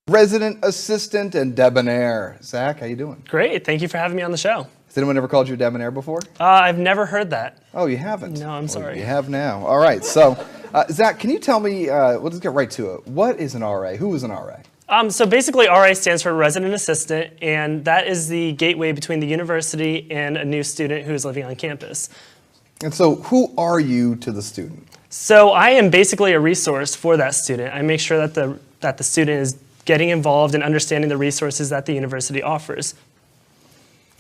Resident assistant and Debonair. Zach, how you doing? Great, thank you for having me on the show. Has anyone ever called you Debonair before? I've never heard that. Oh, you haven't? No, I'm sorry. You have now. All right, so Zach, can you tell me, we'll just get right to it. What is an RA? Who is an RA? So basically RA stands for resident assistant, and that is the gateway between the university and a new student who is living on campus. And so who are you to the student? So I am basically a resource for that student. I make sure that the student is getting involved and understanding the resources that the university offers.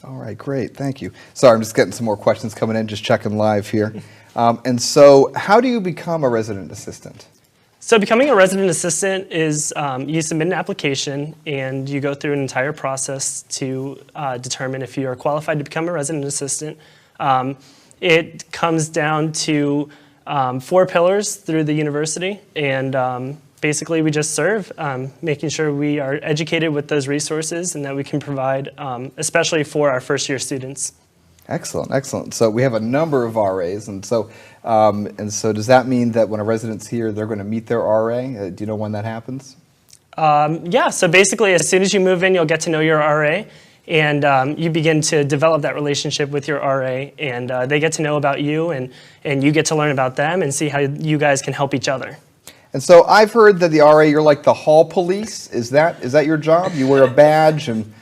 All right, great, thank you. Sorry, I'm just getting some more questions coming in, just checking live here. And so how do you become a resident assistant? So becoming a resident assistant is you submit an application and you go through an entire process to determine if you are qualified to become a resident assistant. It comes down to 4 pillars through the university, and basically we just serve, making sure we are educated with those resources and that we can provide, especially for our first year students. Excellent, excellent. So we have a number of RAs, and so does that mean that when a resident's here, they're going to meet their RA? Do you know when that happens? Yeah, so basically as soon as you move in, you'll get to know your RA, and you begin to develop that relationship with your RA, and they get to know about you, and you get to learn about them and see how you guys can help each other. And so I've heard that the RA, you're like the hall police. Is that your job? You wear a badge and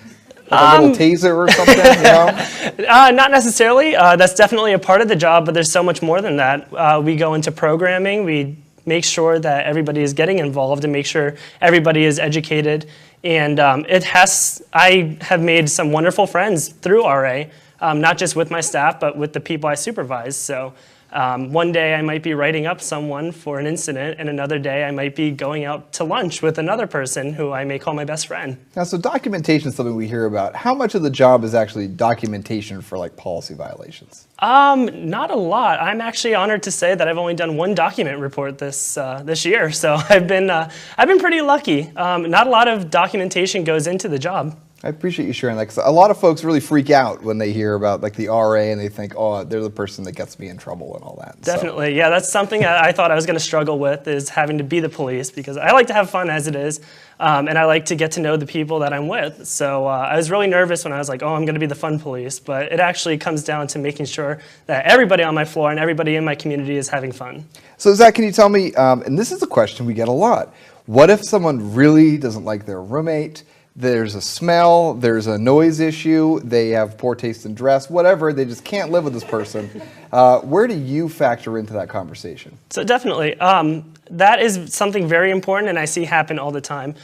a little taser or something, you know? Not necessarily. That's definitely a part of the job, but there's so much more than that. We go into programming. We make sure that everybody is getting involved and make sure everybody is educated. And I have made some wonderful friends through RA, not just with my staff, but with the people I supervise. So one day I might be writing up someone for an incident, and another day I might be going out to lunch with another person who I may call my best friend. Now, so documentation is something we hear about. How much of the job is actually documentation for like policy violations? Not a lot. I'm actually honored to say that I've only done 1 document report this year, so I've been pretty lucky. Not a lot of documentation goes into the job. I appreciate you sharing that, 'cause a lot of folks really freak out when they hear about like the RA and they think, oh, they're the person that gets me in trouble and all that. Definitely, yeah, that's something I thought I was going to struggle with, is having to be the police, because I like to have fun as it is, and I like to get to know the people that I'm with. So I was really nervous when I was like, oh, I'm going to be the fun police, but it actually comes down to making sure that everybody on my floor and everybody in my community is having fun. So Zach, can you tell me, and this is a question we get a lot, what if someone really doesn't like their roommate? There's a smell, there's a noise issue, they have poor taste in dress, whatever, they just can't live with this person. Where do you factor into that conversation? So definitely, that is something very important, and I see happen all the time.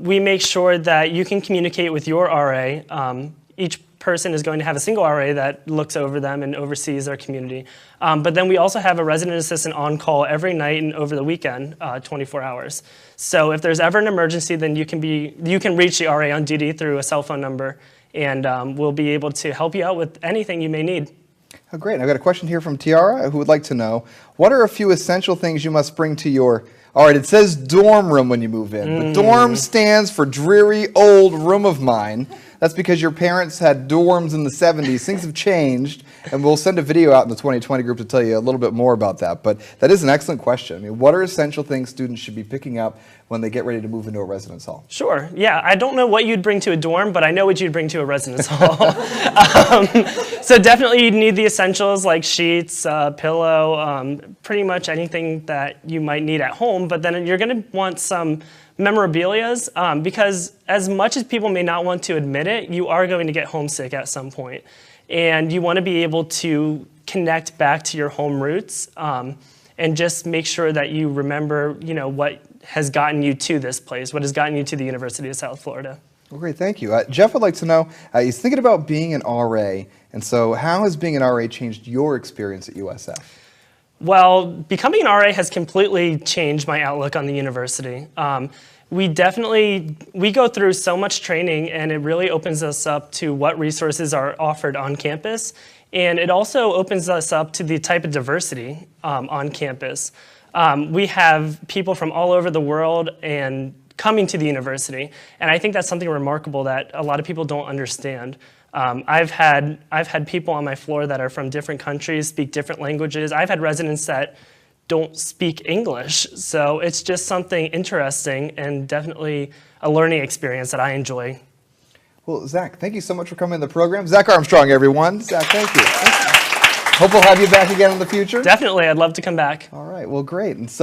We make sure that you can communicate with your RA. Each person is going to have a single RA that looks over them and oversees their community. But then we also have a resident assistant on call every night and over the weekend, 24 hours. So if there's ever an emergency, then you can reach the RA on duty through a cell phone number, and we'll be able to help you out with anything you may need. Oh, great. I've got a question here from Tiara, who would like to know, what are a few essential things you must bring to your, all right, it says dorm room when you move in, but dorm stands for dreary old room of mine. That's because your parents had dorms in the 70s. Things have changed, and we'll send a video out in the 2020 group to tell you a little bit more about that. But that is an excellent question. I mean, what are essential things students should be picking up when they get ready to move into a residence hall? Sure. Yeah, I don't know what you'd bring to a dorm, but I know what you'd bring to a residence hall. So definitely you'd need the essentials like sheets, pillow, pretty much anything that you might need at home. But then you're going to want some memorabilias, because as much as people may not want to admit it, you are going to get homesick at some point. And you want to be able to connect back to your home roots, and just make sure that you remember, what has gotten you to this place, what has gotten you to the University of South Florida. Well, great, thank you. Jeff would like to know, he's thinking about being an RA, and so how has being an RA changed your experience at USF? Well, becoming an RA has completely changed my outlook on the university. We go through so much training, and it really opens us up to what resources are offered on campus. And it also opens us up to the type of diversity on campus. We have people from all over the world and coming to the university. And I think that's something remarkable that a lot of people don't understand. I've had people on my floor that are from different countries, speak different languages. I've had residents that don't speak English. So it's just something interesting and definitely a learning experience that I enjoy. Well, Zach, thank you so much for coming to the program. Zach Armstrong, everyone. Zach, thank you. Hope we'll have you back again in the future. Definitely, I'd love to come back. All right, well, great. And so